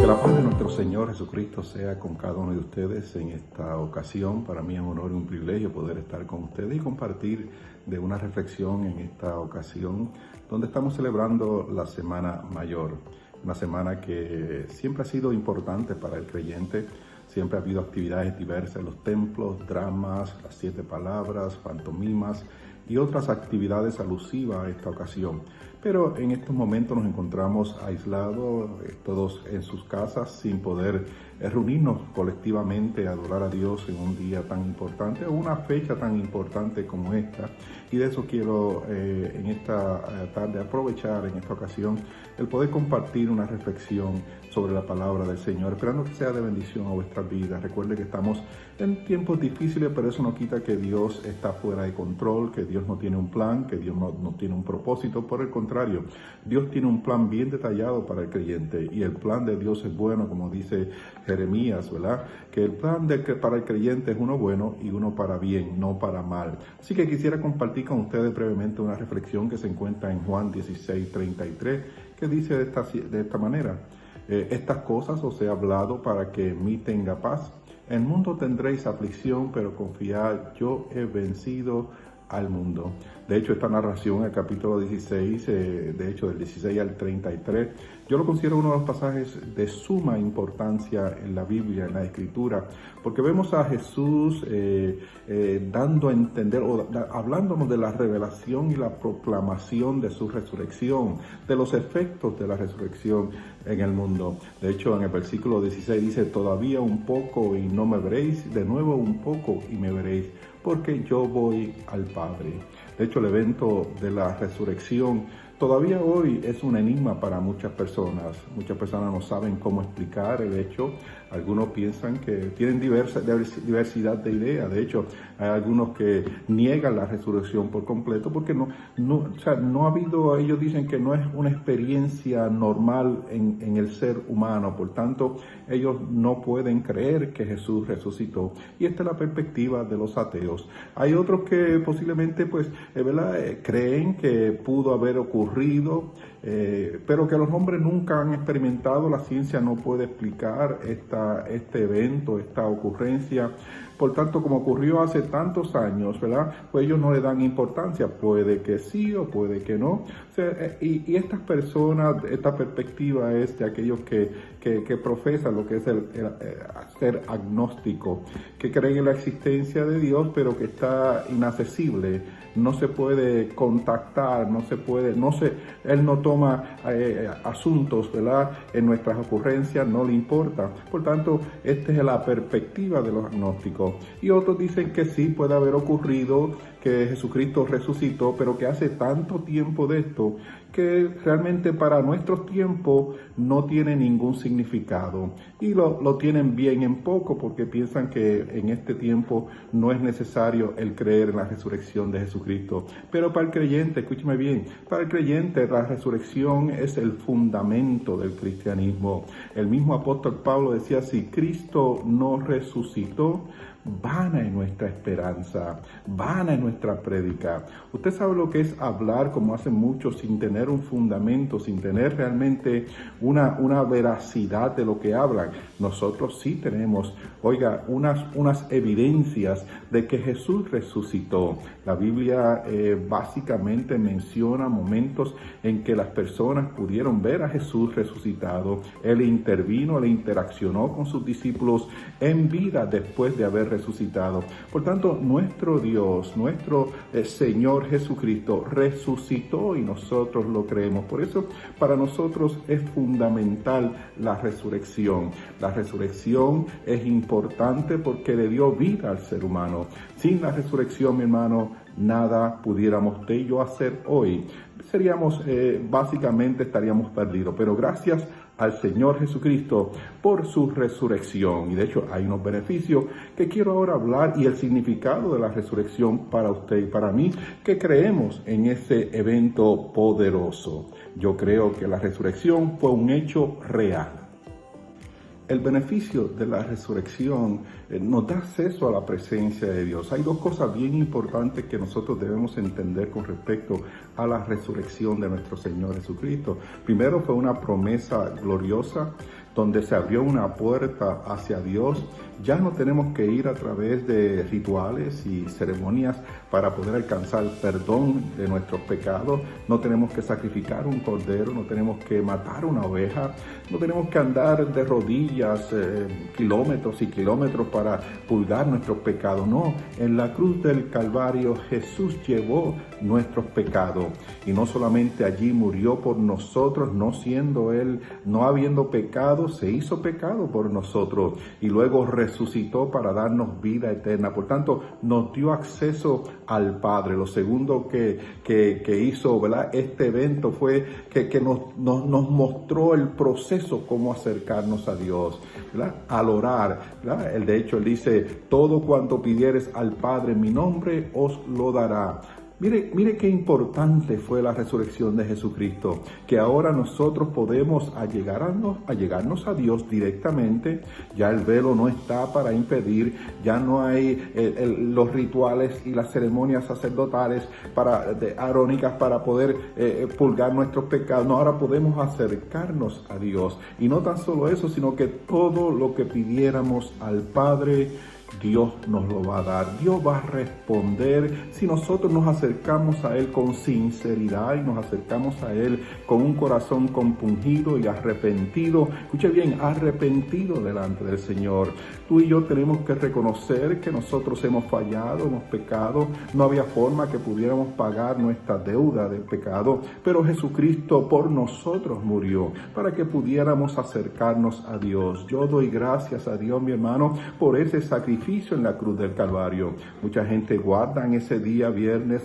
Que la paz de nuestro Señor Jesucristo sea con cada uno de ustedes en esta ocasión. Para mí es un honor y un privilegio poder estar con ustedes y compartir de una reflexión en esta ocasión donde estamos celebrando la Semana Mayor. Una semana que siempre ha sido importante para el creyente. Siempre ha habido actividades diversas en los templos, dramas, las 7 palabras, pantomimas y otras actividades alusivas a esta ocasión. Pero en estos momentos nos encontramos aislados, todos en sus casas, sin poder reunirnos colectivamente a adorar a Dios en un día tan importante o una fecha tan importante como esta. Y de eso quiero en esta tarde aprovechar, en esta ocasión, el poder compartir una reflexión sobre la palabra del Señor, esperando que sea de bendición a vuestras vidas. Recuerde que estamos en tiempos difíciles, pero eso no quita que Dios está fuera de control, que Dios no tiene un plan, que Dios no tiene un propósito. Por el contrario, Dios tiene un plan bien detallado para el creyente, y el plan de Dios es bueno, como dice Jeremías, ¿verdad? Que el plan para el creyente es uno bueno y uno para bien, no para mal. Así que quisiera compartir con ustedes brevemente una reflexión que se encuentra en Juan 16:33, que dice de esta manera: estas cosas os he hablado para que en mí tenga paz. En el mundo tendréis aflicción, pero confiad, yo he vencido al mundo. De hecho, esta narración, el capítulo 16, de hecho del 16 al 33, yo lo considero uno de los pasajes de suma importancia en la Biblia, en la Escritura, porque vemos a Jesús dando a entender o hablándonos de la revelación y la proclamación de su resurrección, de los efectos de la resurrección en el mundo. De hecho, en el versículo 16 dice: todavía un poco y no me veréis, de nuevo un poco y me veréis, porque yo voy al Padre. De hecho, el evento de la resurrección todavía hoy es un enigma para muchas personas. Muchas personas no saben cómo explicar el hecho. Algunos piensan que tienen diversidad de ideas. De hecho, hay algunos que niegan la resurrección por completo porque no ha habido, ellos dicen que no es una experiencia normal en el ser humano. Por tanto, ellos no pueden creer que Jesús resucitó. Y esta es la perspectiva de los ateos. Hay otros que posiblemente creen que pudo haber ocurrido, pero que los hombres nunca han experimentado. La ciencia no puede explicar este evento, esta ocurrencia. Por tanto, como ocurrió hace tantos años, ¿verdad? Pues ellos no le dan importancia. Puede que sí o puede que no. O sea, y estas personas, esta perspectiva es de aquellos que profesan lo que es ser agnóstico, que creen en la existencia de Dios, pero que está inaccesible, no se puede contactar, Él no toma asuntos, ¿verdad? En nuestras ocurrencias no le importa. Por tanto, esta es la perspectiva de los agnósticos. Y otros dicen que sí puede haber ocurrido, que Jesucristo resucitó, pero que hace tanto tiempo de esto que realmente para nuestros tiempos no tiene ningún significado. Y lo tienen bien en poco, porque piensan que en este tiempo no es necesario el creer en la resurrección de Jesucristo. Pero para el creyente, escúcheme bien, para el creyente la resurrección es el fundamento del cristianismo. El mismo apóstol Pablo decía: si Cristo no resucitó, vana es nuestra esperanza, vana es nuestra prédica. Usted sabe lo que es hablar, como hacen muchos, sin tener un fundamento, sin tener realmente una veracidad de lo que hablan. Nosotros sí tenemos, unas evidencias de que Jesús resucitó. La Biblia básicamente menciona momentos en que las personas pudieron ver a Jesús resucitado. Él intervino, él interaccionó con sus discípulos en vida después de haber resucitado. Por tanto, nuestro Dios, nuestro Señor Jesucristo resucitó y nosotros lo creemos. Por eso, para nosotros es fundamental la resurrección. La resurrección es importante porque le dio vida al ser humano. Sin la resurrección, mi hermano, nada pudiéramos usted y yo hacer hoy. Básicamente estaríamos perdidos. Pero gracias al Señor Jesucristo por su resurrección. Y de hecho hay unos beneficios que quiero ahora hablar, y el significado de la resurrección para usted y para mí, que creemos en ese evento poderoso. Yo creo que la resurrección fue un hecho real. el beneficio de la resurrección nos da acceso a la presencia de Dios. Hay dos cosas bien importantes que nosotros debemos entender con respecto a la resurrección de nuestro Señor Jesucristo. Primero, fue una promesa gloriosa donde se abrió una puerta hacia Dios. Ya no tenemos que ir a través de rituales y ceremonias para poder alcanzar perdón de nuestros pecados. No tenemos que sacrificar un cordero, no tenemos que matar una oveja, no tenemos que andar de rodillas kilómetros y kilómetros para purgar nuestros pecados. No, en la cruz del Calvario Jesús llevó nuestros pecados y no solamente allí murió por nosotros, no siendo Él, no habiendo pecado, se hizo pecado por nosotros y luego resucitó para darnos vida eterna. Por tanto, nos dio acceso al Padre. Lo segundo que hizo, ¿verdad?, este evento fue que nos mostró el proceso, cómo acercarnos a Dios, ¿verdad?, al orar, ¿verdad? De hecho, Él dice, todo cuanto pidieres al Padre en mi nombre, os lo dará. Mire qué importante fue la resurrección de Jesucristo, que ahora nosotros podemos allegarnos a Dios directamente. Ya el velo no está para impedir, ya no hay los rituales y las ceremonias sacerdotales arónicas para poder purgar nuestros pecados. No, ahora podemos acercarnos a Dios. Y no tan solo eso, sino que todo lo que pidiéramos al Padre, Dios nos lo va a dar. Dios va a responder si nosotros nos acercamos a Él con sinceridad y nos acercamos a Él con un corazón compungido y arrepentido. Escuche bien, arrepentido delante del Señor. Tú y yo tenemos que reconocer que nosotros hemos fallado, hemos pecado. No había forma que pudiéramos pagar nuestra deuda del pecado, pero Jesucristo por nosotros murió para que pudiéramos acercarnos a Dios. Yo doy gracias a Dios, mi hermano, por ese sacrificio en la cruz del Calvario. Mucha gente guardan ese día viernes,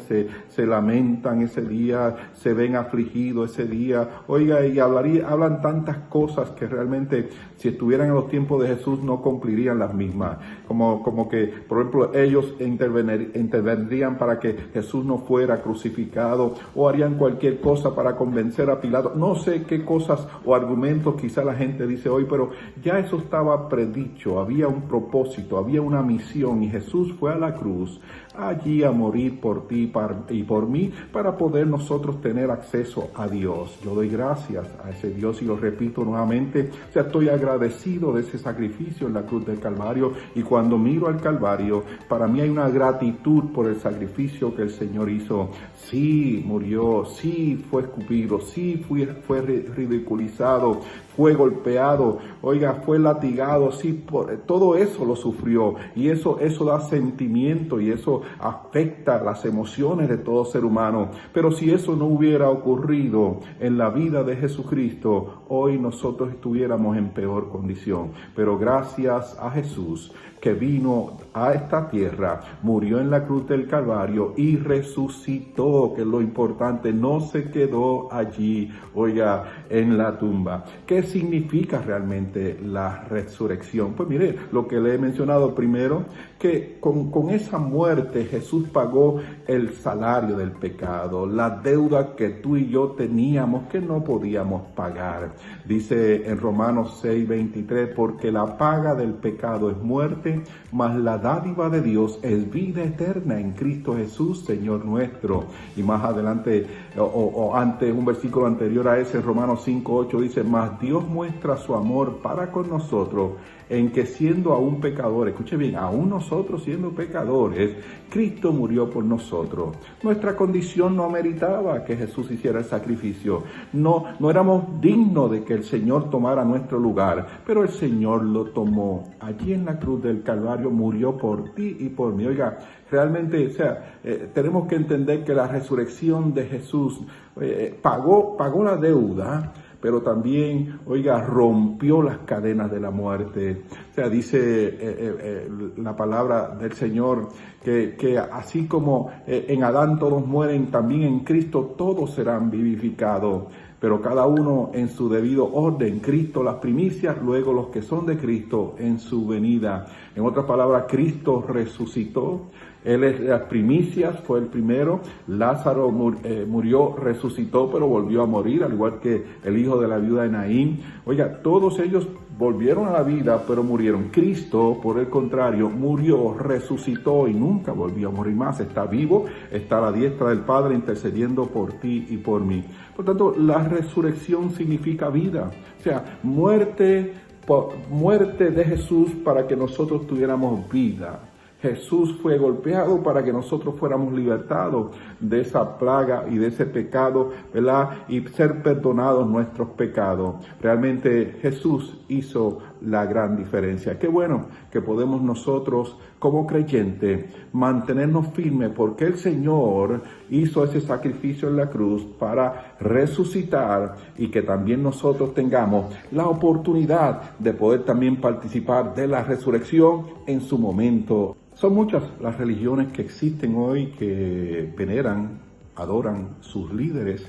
se lamentan ese día, se ven afligidos ese día. Oiga, y hablan tantas cosas que realmente, si estuvieran en los tiempos de Jesús, no cumplirían las mismas. Como que, por ejemplo, ellos intervendrían para que Jesús no fuera crucificado, o harían cualquier cosa para convencer a Pilato. No sé qué cosas o argumentos quizá la gente dice hoy, pero ya eso estaba predicho. Había un propósito, había una misión, y Jesús fue a la cruz allí a morir por ti y por mí para poder nosotros tener acceso a Dios. Yo doy gracias a ese Dios y lo repito nuevamente, estoy agradecido de ese sacrificio en la cruz del Calvario, y cuando miro al Calvario, para mí hay una gratitud por el sacrificio que el Señor hizo. Sí murió, sí fue escupido, sí fue ridiculizado, fue golpeado, oiga, fue latigado, sí, todo eso lo sufrió, y eso da sentimiento, y eso afecta las emociones de todo ser humano. Pero si eso no hubiera ocurrido en la vida de Jesucristo, hoy nosotros estuviéramos en peor condición. Pero gracias a Jesús, que vino a esta tierra, murió en la cruz del Calvario y resucitó, que es lo importante, no se quedó allí, oiga, en la tumba. ¿Qué significa realmente la resurrección? Pues mire, lo que le he mencionado primero, que con esa muerte Jesús pagó el salario del pecado, la deuda que tú y yo teníamos que no podíamos pagar. Dice en Romanos 6:23, porque la paga del pecado es muerte, mas la dádiva de Dios es vida eterna en Cristo Jesús, Señor nuestro. Y más adelante, o antes, un versículo anterior a ese, Romanos 5:8 dice, mas Dios muestra su amor para con nosotros, en que siendo aún pecadores, escuche bien, aún nosotros siendo pecadores, Cristo murió por nosotros. Nuestra condición no ameritaba que Jesús hiciera el sacrificio. No éramos dignos de que el Señor tomara nuestro lugar, pero el Señor lo tomó. Allí en la cruz del Calvario murió por ti y por mí. Oiga, realmente, tenemos que entender que la resurrección de Jesús pagó la deuda, pero también, oiga, rompió las cadenas de la muerte. Dice la palabra del Señor que así como en Adán todos mueren, también en Cristo todos serán vivificados, pero cada uno en su debido orden. Cristo las primicias, luego los que son de Cristo en su venida. En otras palabras, Cristo resucitó Él es las primicias, fue el primero. Lázaro murió, resucitó, pero volvió a morir, al igual que el hijo de la viuda de Naín. Oiga, todos ellos volvieron a la vida, pero murieron. Cristo, por el contrario, murió, resucitó y nunca volvió a morir más. Está vivo, está a la diestra del Padre intercediendo por ti y por mí. Por tanto, la resurrección significa vida. O sea, muerte de Jesús para que nosotros tuviéramos vida. Jesús fue golpeado para que nosotros fuéramos libertados de esa plaga y de ese pecado, ¿verdad? Y ser perdonados nuestros pecados. Realmente Jesús hizo la gran diferencia. Qué bueno que podemos nosotros, como creyentes, mantenernos firmes porque el Señor hizo ese sacrificio en la cruz para resucitar y que también nosotros tengamos la oportunidad de poder también participar de la resurrección en su momento. Son muchas las religiones que existen hoy que veneran, adoran sus líderes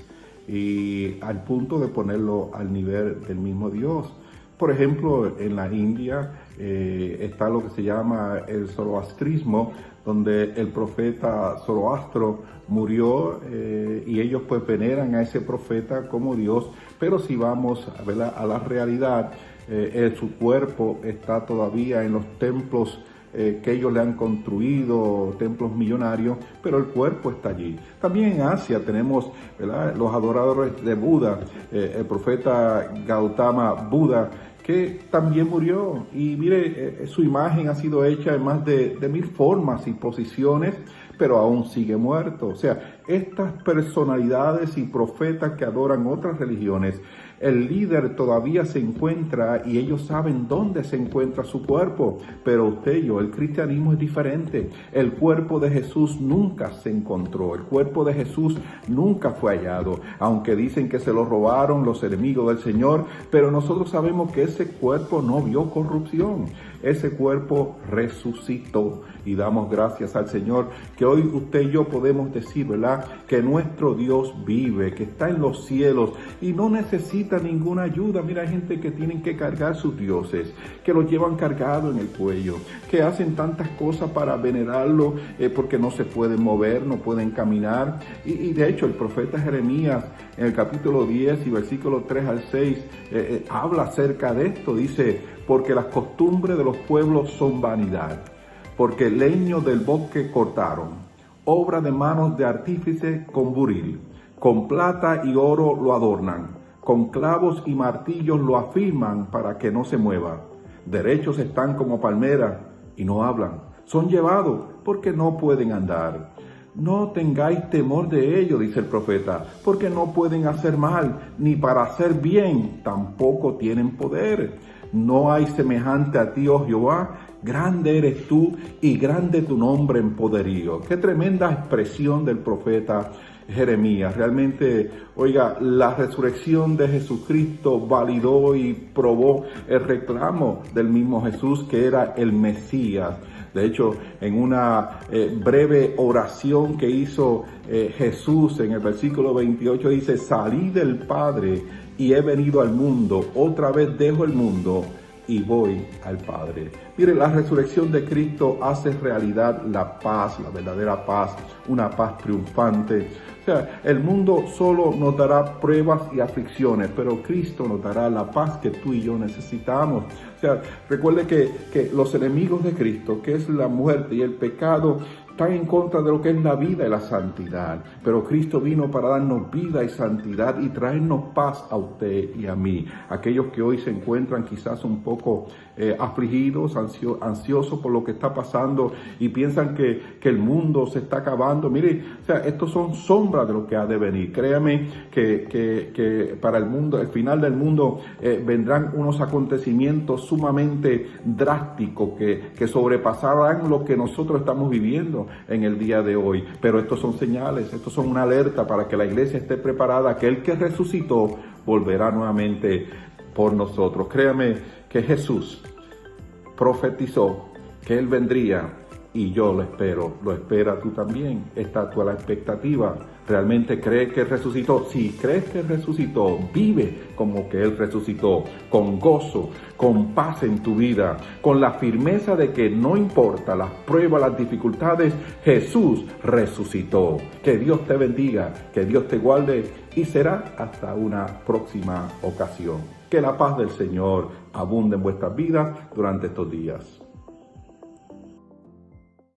y al punto de ponerlo al nivel del mismo Dios. Por ejemplo, en la India está lo que se llama el zoroastrismo, donde el profeta Zoroastro murió y ellos pues veneran a ese profeta como Dios, pero si vamos a la realidad, su cuerpo está todavía en los templos que ellos le han construido, templos millonarios, pero el cuerpo está allí. También en Asia tenemos, ¿verdad?, los adoradores de Buda, el profeta Gautama Buda, que también murió. Y mire, su imagen ha sido hecha en más de 1000 formas y posiciones, pero aún sigue muerto. O sea, estas personalidades y profetas que adoran otras religiones, el líder todavía se encuentra y ellos saben dónde se encuentra su cuerpo. Pero usted y yo, el cristianismo es diferente. El cuerpo de Jesús nunca se encontró. El cuerpo de Jesús nunca fue hallado. Aunque dicen que se lo robaron los enemigos del Señor, pero nosotros sabemos que ese cuerpo no vio corrupción. Ese cuerpo resucitó y damos gracias al Señor que hoy usted y yo podemos decir, ¿verdad?, que nuestro Dios vive, que está en los cielos y no necesita ninguna ayuda. Mira, hay gente que tienen que cargar sus dioses, que los llevan cargado en el cuello, que hacen tantas cosas para venerarlo porque no se pueden mover, no pueden caminar. Y de hecho el profeta Jeremías en el capítulo 10 y versículos 3 al 6 habla acerca de esto. Dice: porque las costumbres de los pueblos son vanidad, porque leño del bosque cortaron, obra de manos de artífice con buril, con plata y oro lo adornan, con clavos y martillos lo afirman para que no se mueva. Derechos están como palmeras y no hablan, son llevados porque no pueden andar. No tengáis temor de ellos, dice el profeta, porque no pueden hacer mal, ni para hacer bien tampoco tienen poder. No hay semejante a ti, oh Jehová, grande eres tú y grande tu nombre en poderío. Qué tremenda expresión del profeta Jeremías. Realmente, oiga, la resurrección de Jesucristo validó y probó el reclamo del mismo Jesús, que era el Mesías. De hecho, en una breve oración que hizo Jesús en el versículo 28 dice: salí del Padre y he venido al mundo, otra vez dejo el mundo y voy al Padre. Mire, la resurrección de Cristo hace realidad la paz, la verdadera paz, una paz triunfante. O sea, el mundo solo nos dará pruebas y aflicciones, pero Cristo nos dará la paz que tú y yo necesitamos. O sea, recuerde que los enemigos de Cristo, que es la muerte y el pecado, están en contra de lo que es la vida y la santidad. Pero Cristo vino para darnos vida y santidad y traernos paz a usted y a mí. Aquellos que hoy se encuentran quizás un poco afligidos, ansiosos por lo que está pasando y piensan que el mundo se está acabando. Mire, o sea, estos son sombras de lo que ha de venir. Créame que para el mundo, el final del mundo, vendrán unos acontecimientos sumamente drásticos que sobrepasarán lo que nosotros estamos viviendo en el día de hoy. Pero estos son señales, estos son una alerta para que la iglesia esté preparada, que el que resucitó volverá nuevamente por nosotros. Créame que Jesús profetizó que Él vendría y yo lo espero. ¿Lo espera tú también? ¿Está tú a la expectativa? ¿Realmente crees que Él resucitó? Si crees que Él resucitó, vive como que Él resucitó, con gozo, con paz en tu vida, con la firmeza de que no importa las pruebas, las dificultades, Jesús resucitó. Que Dios te bendiga, que Dios te guarde y será hasta una próxima ocasión. Que la paz del Señor abunde en vuestras vidas durante estos días.